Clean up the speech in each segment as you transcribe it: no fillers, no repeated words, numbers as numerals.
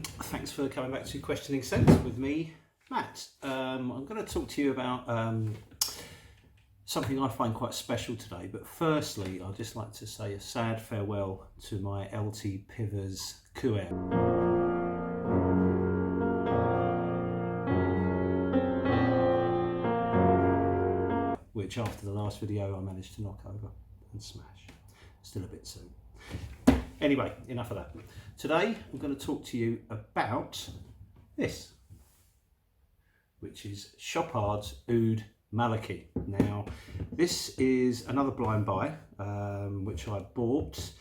Thanks for coming back to Questioning Sense with me, Matt. I'm going to talk to you about something I find quite special today, but firstly I'd just like to say a sad farewell to my LT Pivers Couer, which after the last video I managed to knock over and smash. Still a bit soon. Anyway, enough of that. Today I'm going to talk to you about this, which is Chopard Oud Malaki. Now, this is another blind buy, which I bought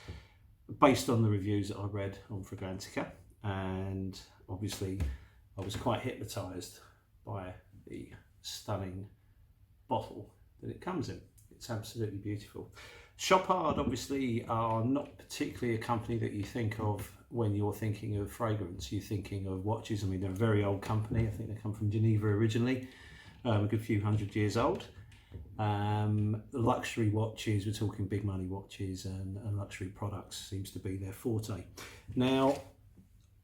based on the reviews that I read on Fragrantica, and obviously I was quite hypnotised by the stunning bottle that it comes in. It's absolutely beautiful. Chopard obviously are not particularly a company that you think of when you're thinking of fragrance. You're thinking of watches. I mean, they're a very old company. I think they come from Geneva originally, a good few hundred years old. Luxury watches, we're talking big money watches, and luxury products seems to be their forte. Now,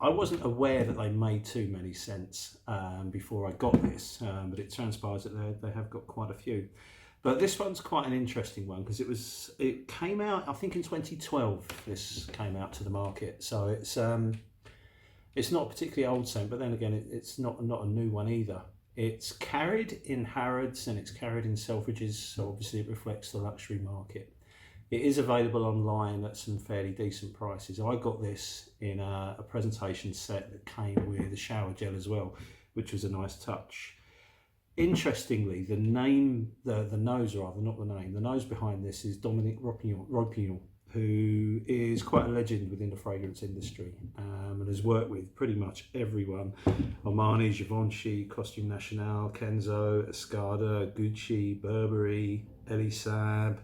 I wasn't aware that they made too many scents before I got this, but it transpires that they have got quite a few. But this one's quite an interesting one because it came out, I think in 2012 this came out to the market. So it's not a particularly old scent, but then again it's not a new one either. It's carried in Harrods and it's carried in Selfridges, so obviously it reflects the luxury market. It is available online at some fairly decent prices. I got this in a presentation set that came with a shower gel as well, which was a nice touch. Interestingly, the nose behind this is Dominique Ropignol, who is quite a legend within the fragrance industry and has worked with pretty much everyone: Armani, Givenchy, Costume National, Kenzo, Escada, Gucci, Burberry, Elisab,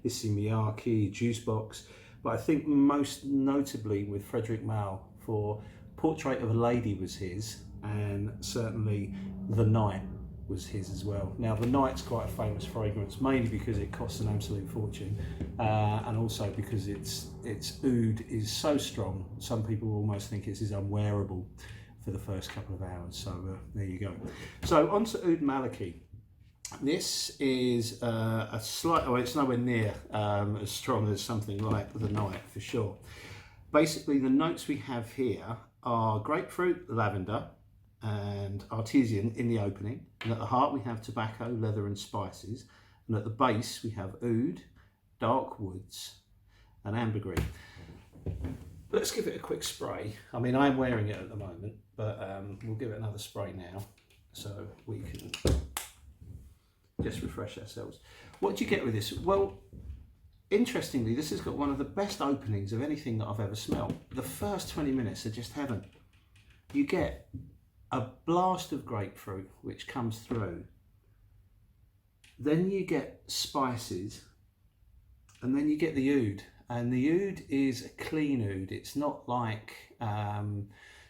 Issey Miyake, Juicebox, but I think most notably with Frederic Malle for Portrait of a Lady was his, and certainly The Night was his as well. Now, The Night's quite a famous fragrance, mainly because it costs an absolute fortune, and also because its oud is so strong, some people almost think it's unwearable for the first couple of hours. So there you go. So on to Oud Malaki. This is a slight, it's nowhere near as strong as something like The Night for sure. Basically, the notes we have here are grapefruit, lavender, and artesian in the opening, and at the heart we have tobacco, leather and spices, and at the base we have oud, dark woods and ambergris. Let's give it a quick spray. I mean, I'm wearing it at the moment, but we'll give it another spray now so we can just refresh ourselves. What do you get with this? Well, interestingly, this has got one of the best openings of anything that I've ever smelled. The first 20 minutes are just heaven. You get a blast of grapefruit which comes through, then you get spices, and then you get the oud. And the oud is a clean oud. It's not like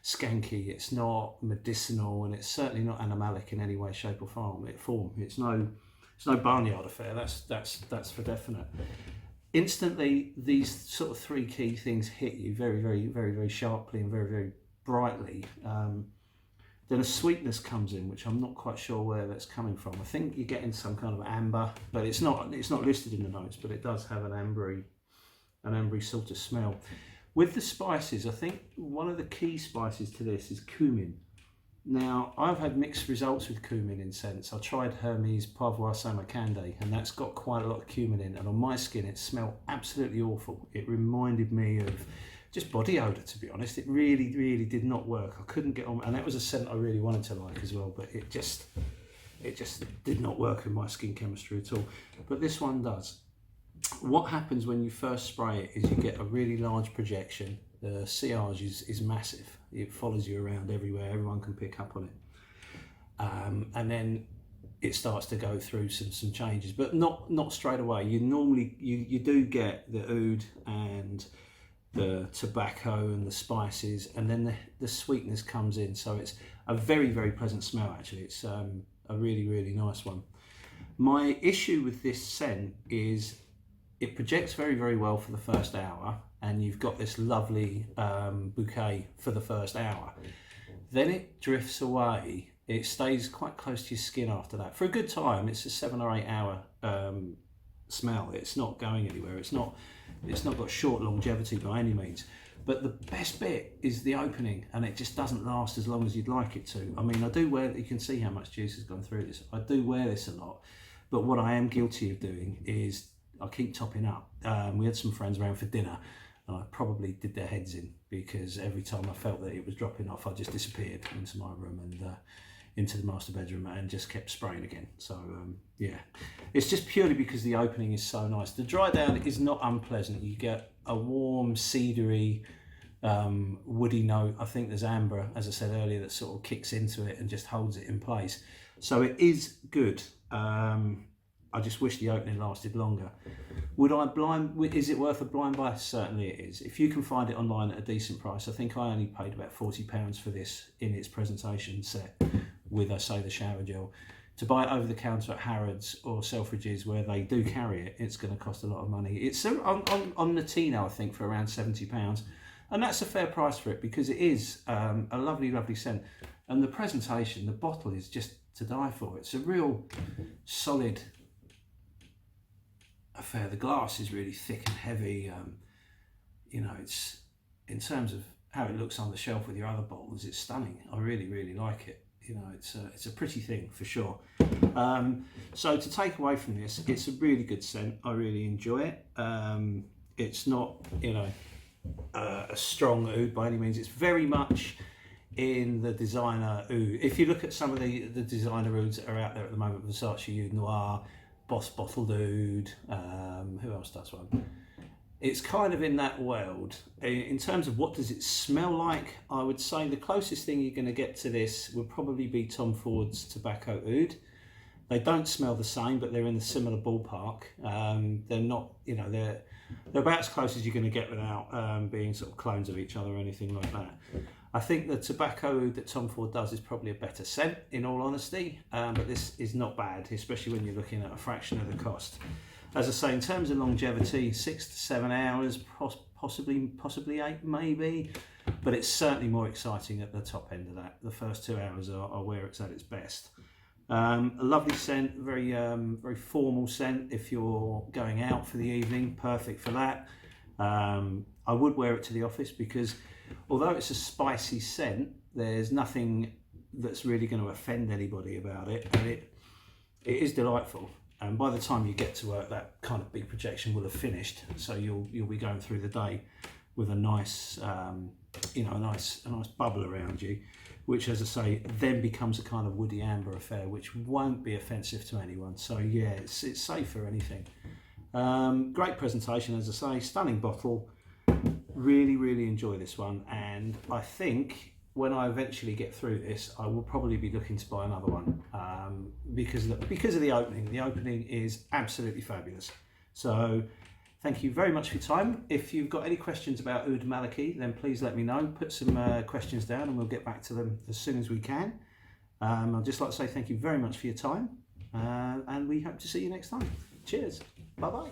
skanky, it's not medicinal, and it's certainly not animalic in any way, shape or form. It's no barnyard affair, that's for definite. Instantly, these sort of three key things hit you very, very, very, very sharply and very, very brightly. Then a sweetness comes in, which I'm not quite sure where that's coming from. I think you're getting some kind of amber, but it's not listed in the notes, but it does have an ambery sort of smell. With the spices, I think one of the key spices to this is cumin. Now, I've had mixed results with cumin in scents. I tried Hermes Poivre Samarcande, and that's got quite a lot of cumin in, and on my skin it smelled absolutely awful. It reminded me of just body odour, to be honest. It really, really did not work. I couldn't get on, and that was a scent I really wanted to like as well, but it just did not work with my skin chemistry at all. But this one does. What happens when you first spray it is you get a really large projection. The sillage is massive. It follows you around everywhere. Everyone can pick up on it. And then it starts to go through some changes, but not straight away. You do get the oud and the tobacco and the spices, and then the sweetness comes in. So it's a very, very pleasant smell, actually. It's a really, really nice one. My issue with this scent is it projects very, very well for the first hour, and you've got this lovely bouquet for the first hour. Then it drifts away. It stays quite close to your skin after that. For a good time, it's a 7 or 8 hour smell. It's not going anywhere. It's not got short longevity by any means. But the best bit is the opening, and it just doesn't last as long as you'd like it to. I mean, I do wear, you can see how much juice has gone through this. I do wear this a lot, but what I am guilty of doing is I keep topping up. We had some friends around for dinner, and I probably did their heads in, because every time I felt that it was dropping off, I just disappeared into my room and into the master bedroom and just kept spraying again. So yeah, it's just purely because the opening is so nice. The dry down is not unpleasant. You get a warm, cedary, woody note. I think there's amber, as I said earlier, that sort of kicks into it and just holds it in place. So it is good. I just wish the opening lasted longer. Is it worth a blind buy? Certainly it is. If you can find it online at a decent price. I think I only paid about £40 for this in its presentation set with, I say, the shower gel. To buy it over the counter at Harrods or Selfridges, where they do carry it, it's going to cost a lot of money. It's on Natino, I think, for around £70, and that's a fair price for it, because it is a lovely, lovely scent. And the presentation, the bottle is just to die for. It's a real solid affair. The glass is really thick and heavy. You know, it's, in terms of how it looks on the shelf with your other bottles, it's stunning. I really, really like it. You know, it's a pretty thing for sure. So to take away from this, it's a really good scent. I really enjoy it. It's not, you know, a strong oud by any means. It's very much in the designer oud. If you look at some of the designer ouds that are out there at the moment, Versace Oud Noir, Boss Bottled Oud, who else does one? It's kind of in that world. In terms of what does it smell like, I would say the closest thing you're going to get to this would probably be Tom Ford's Tobacco Oud. They don't smell the same, but they're in the similar ballpark. They're not, you know, they're about as close as you're going to get without being sort of clones of each other or anything like that. I think the Tobacco Oud that Tom Ford does is probably a better scent, in all honesty, but this is not bad, especially when you're looking at a fraction of the cost. As I say, in terms of longevity, 6 to 7 hours, possibly 8 maybe, but it's certainly more exciting at the top end of that. The first 2 hours are where it's at its best. A lovely scent, very formal scent if you're going out for the evening, perfect for that. I would wear it to the office, because although it's a spicy scent, there's nothing that's really going to offend anybody about it, and it is delightful. And by the time you get to work, that kind of big projection will have finished, so you'll be going through the day with a nice, you know, a nice bubble around you, which, as I say, then becomes a kind of woody amber affair, which won't be offensive to anyone. So yeah, it's safe for anything. Great presentation, as I say, stunning bottle. Really, really enjoy this one, and I think when I eventually get through this, I will probably be looking to buy another one, because of the opening. The opening is absolutely fabulous. So thank you very much for your time. If you've got any questions about Oud Malaki, then please let me know. Put some questions down and we'll get back to them as soon as we can. I'd just like to say thank you very much for your time, and we hope to see you next time. Cheers. Bye-bye.